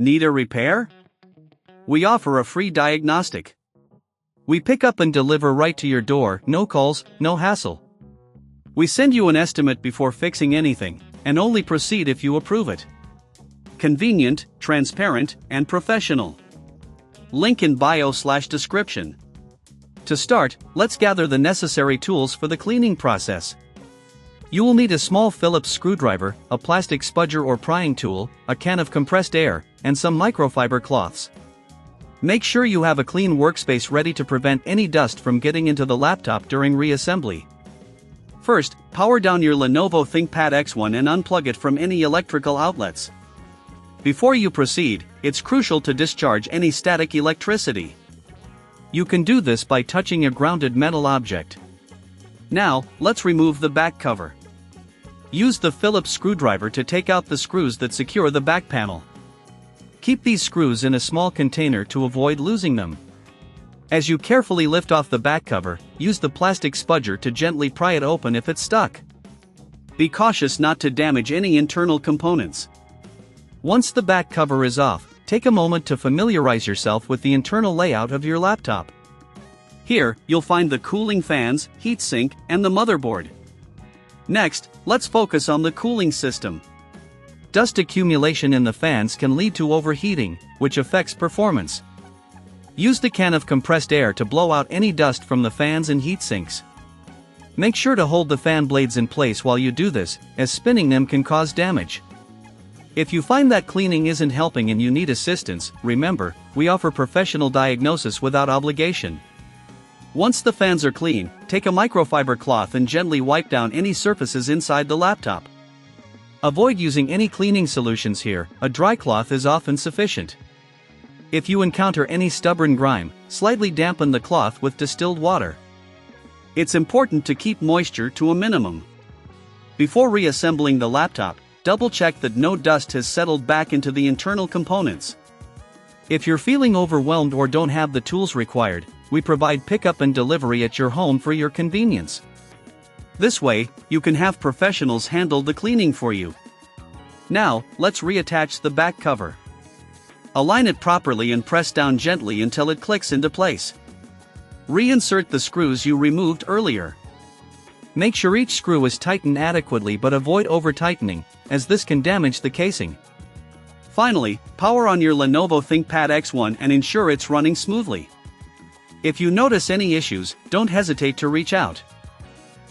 Need a repair? We offer a free diagnostic. We pick up and deliver right to your door, no calls, no hassle. We send you an estimate before fixing anything, and only proceed if you approve it. Convenient, transparent, and professional. Link in bio/description. To start, let's gather the necessary tools for the cleaning process. You will need a small Phillips screwdriver, a plastic spudger or prying tool, a can of compressed air, and some microfiber cloths. Make sure you have a clean workspace ready to prevent any dust from getting into the laptop during reassembly. First, power down your Lenovo ThinkPad X1 and unplug it from any electrical outlets. Before you proceed, it's crucial to discharge any static electricity. You can do this by touching a grounded metal object. Now, let's remove the back cover. Use the Phillips screwdriver to take out the screws that secure the back panel. Keep these screws in a small container to avoid losing them. As you carefully lift off the back cover, use the plastic spudger to gently pry it open if it's stuck. Be cautious not to damage any internal components. Once the back cover is off, take a moment to familiarize yourself with the internal layout of your laptop. Here, you'll find the cooling fans, heatsink, and the motherboard. Next, let's focus on the cooling system. Dust accumulation in the fans can lead to overheating, which affects performance. Use the can of compressed air to blow out any dust from the fans and heatsinks. Make sure to hold the fan blades in place while you do this, as spinning them can cause damage. If you find that cleaning isn't helping and you need assistance, remember, we offer professional diagnosis without obligation. Once the fans are clean, take a microfiber cloth and gently wipe down any surfaces inside the laptop. Avoid using any cleaning solutions here, a dry cloth is often sufficient. If you encounter any stubborn grime, slightly dampen the cloth with distilled water. It's important to keep moisture to a minimum. Before reassembling the laptop, double-check that no dust has settled back into the internal components. If you're feeling overwhelmed or don't have the tools required, we provide pickup and delivery at your home for your convenience. This way, you can have professionals handle the cleaning for you. Now, let's reattach the back cover. Align it properly and press down gently until it clicks into place. Reinsert the screws you removed earlier. Make sure each screw is tightened adequately but avoid over-tightening, as this can damage the casing. Finally, power on your Lenovo ThinkPad X1 and ensure it's running smoothly. If you notice any issues, don't hesitate to reach out.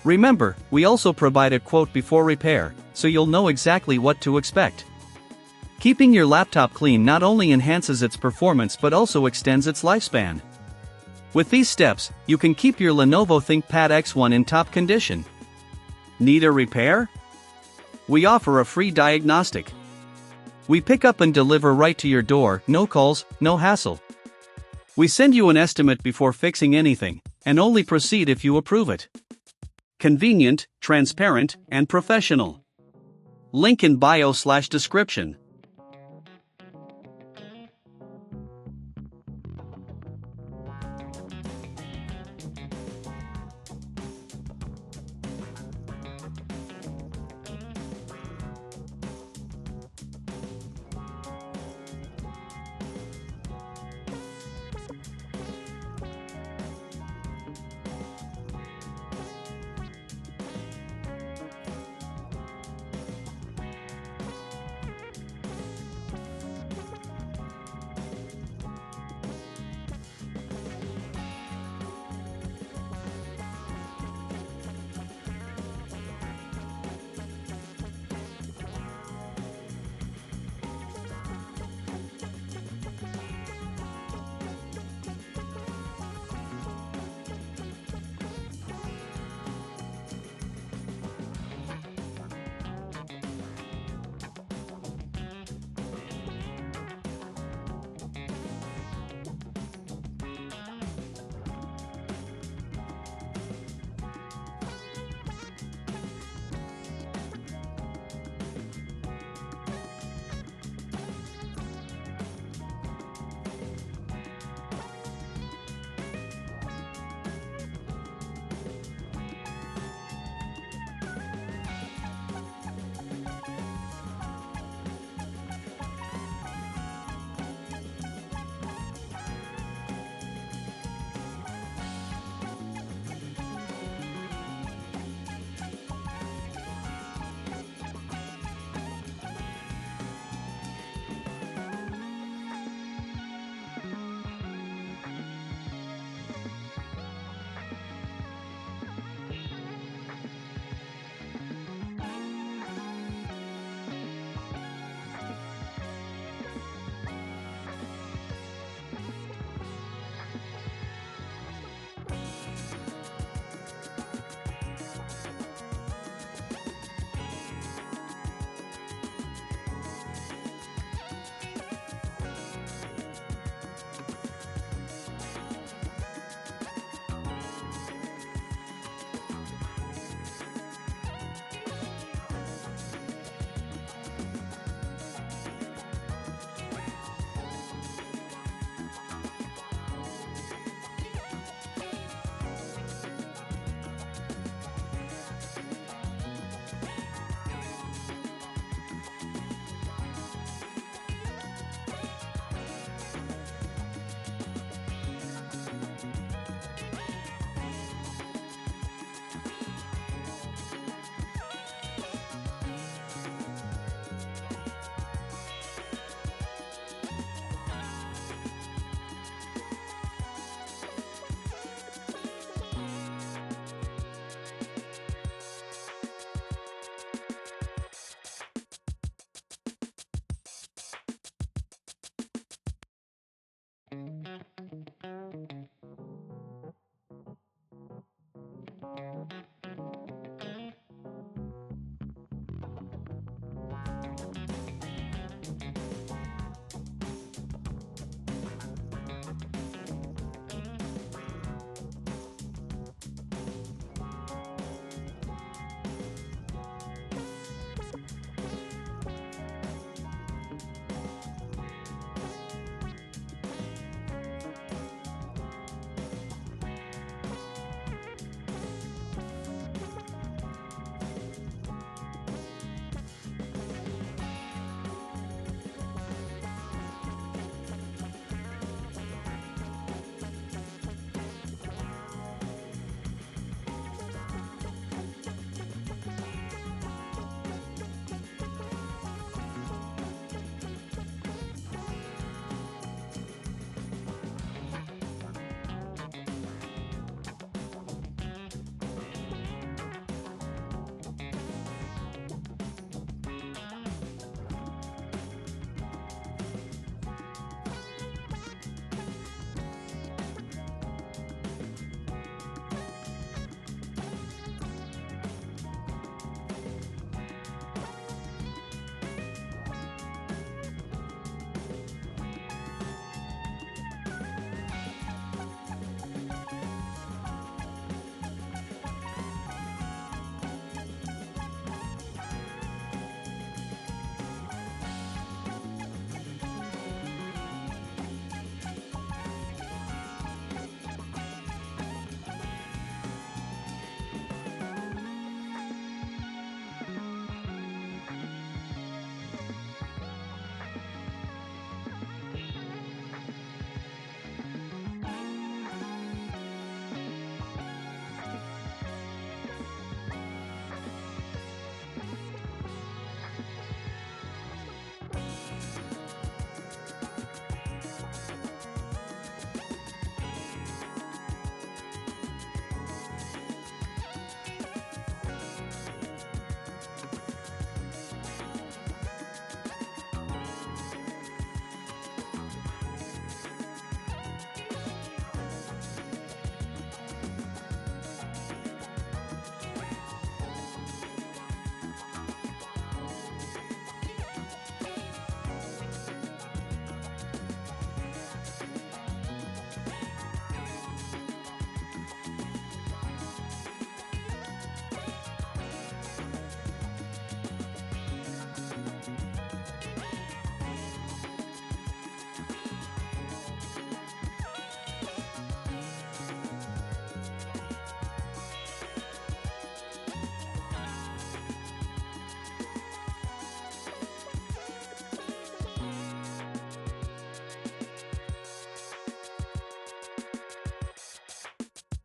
Remember, we also provide a quote before repair, so you'll know exactly what to expect. Keeping your laptop clean not only enhances its performance but also extends its lifespan. With these steps, you can keep your Lenovo ThinkPad X1 in top condition. Need a repair? We offer a free diagnostic. We pick up and deliver right to your door, no calls, no hassle. We send you an estimate before fixing anything, and only proceed if you approve it. Convenient, transparent, and professional. Link in bio/description.